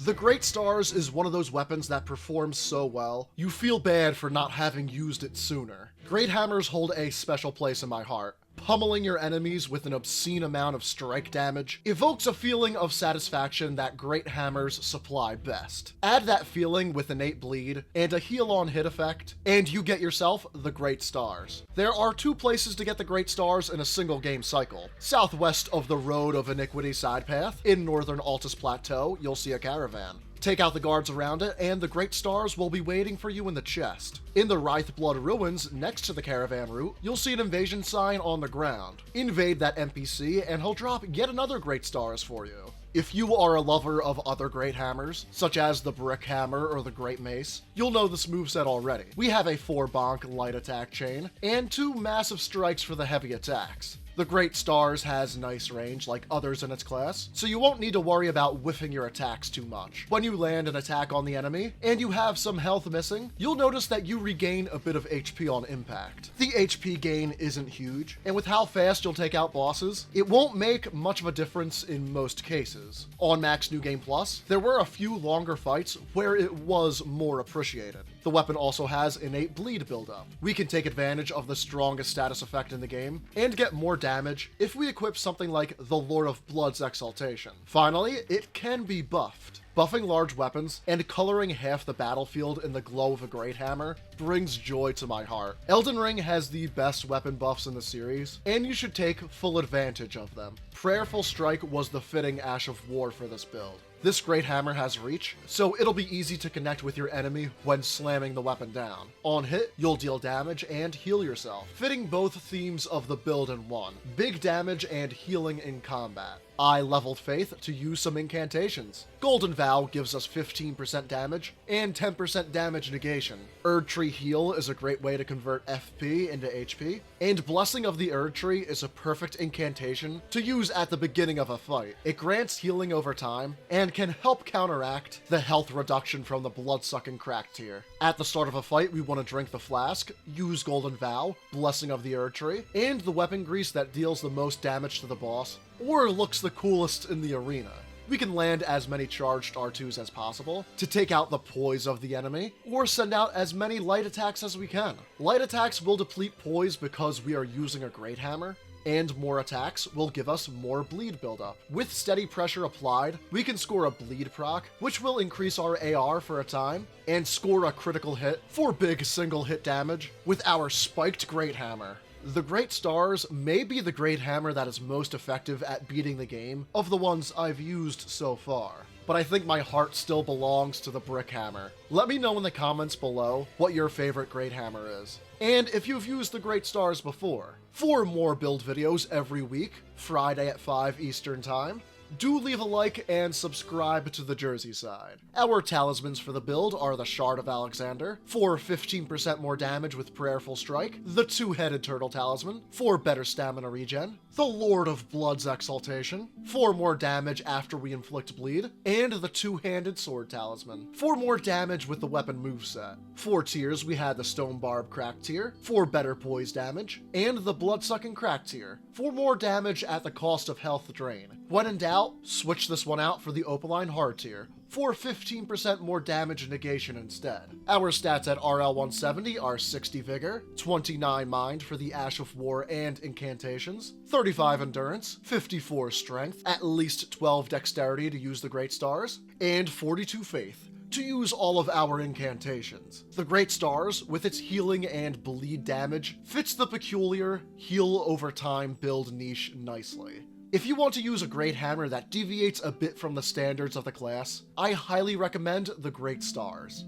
The Great Stars is one of those weapons that performs so well, you feel bad for not having used it sooner. Great Hammers hold a special place in my heart. Pummeling your enemies with an obscene amount of strike damage evokes a feeling of satisfaction that Great Hammers supply best. Add that feeling with innate bleed and a heal on hit effect, and you get yourself the Great Stars. There are 2 places to get the Great Stars in a single game cycle. Southwest of the Road of Iniquity side path, in northern Altus Plateau, you'll see a caravan. Take out the guards around it, and the Great Stars will be waiting for you in the chest. In the Wraithblood Ruins, next to the caravan route, you'll see an invasion sign on the ground. Invade that NPC, and he'll drop yet another Great Stars for you. If you are a lover of other Great Hammers, such as the Brick Hammer or the Great Mace, you'll know this moveset already. We have a 4-bonk light attack chain, and 2 massive strikes for the heavy attacks. The Great Stars has nice range like others in its class, so you won't need to worry about whiffing your attacks too much. When you land an attack on the enemy, and you have some health missing, you'll notice that you regain a bit of HP on impact. The HP gain isn't huge, and with how fast you'll take out bosses, it won't make much of a difference in most cases. On Max New Game Plus, there were a few longer fights where it was more appreciated. The weapon also has innate bleed buildup. We can take advantage of the strongest status effect in the game, and get more damage if we equip something like the Lord of Blood's Exaltation. Finally, it can be buffed. Buffing large weapons and coloring half the battlefield in the glow of a Great Hammer brings joy to my heart. Elden Ring has the best weapon buffs in the series, and you should take full advantage of them. Prayerful Strike was the fitting Ash of War for this build. This Great Hammer has reach, so it'll be easy to connect with your enemy when slamming the weapon down. On hit, you'll deal damage and heal yourself, fitting both themes of the build in one. Big damage and healing in combat. I leveled Faith to use some incantations. Golden Vow gives us 15% damage and 10% damage negation. Erd Tree Heal is a great way to convert FP into HP, and Blessing of the Erd Tree is a perfect incantation to use at the beginning of a fight. It grants healing over time, and can help counteract the health reduction from the blood-sucking crack tier. At the start of a fight, we want to drink the Flask, use Golden Vow, Blessing of the Erd Tree, and the weapon grease that deals the most damage to the boss, or looks the coolest in the arena. We can land as many charged R2s as possible to take out the poise of the enemy, or send out as many light attacks as we can. Light attacks will deplete poise because we are using a Great Hammer, and more attacks will give us more bleed buildup. With steady pressure applied, we can score a bleed proc, which will increase our AR for a time, and score a critical hit for big single hit damage with our spiked Great Hammer. The Great Stars may be the Great Hammer that is most effective at beating the game of the ones I've used so far, but I think my heart still belongs to the Brick Hammer. Let me know in the comments below what your favorite Great Hammer is, and if you've used the Great Stars before. For more build videos every week, Friday at 5 Eastern Time, do leave a like and subscribe to the Jersey Side. Our talismans for the build are the Shard of Alexander, for 15% more damage with Prayerful Strike, the 2-headed Turtle Talisman, for better stamina regen, the Lord of Blood's Exaltation, for more damage after we inflict bleed, and the 2-handed Sword Talisman, for more damage with the weapon moveset. For tiers, we had the Stone Barb Crack tier, for better poise damage, and the Blood-Sucking Crack tier, for more damage at the cost of health drain. When in doubt, switch this one out for the Opaline Hard tier, for 15% more damage and negation instead. Our stats at RL 170 are 60 Vigor, 29 Mind for the Ash of War and Incantations, 35 Endurance, 54 Strength, at least 12 Dexterity to use the Great Stars, and 42 Faith to use all of our incantations. The Great Stars, with its healing and bleed damage, fits the peculiar heal over time build niche nicely. If you want to use a Great Hammer that deviates a bit from the standards of the class, I highly recommend the Great Stars.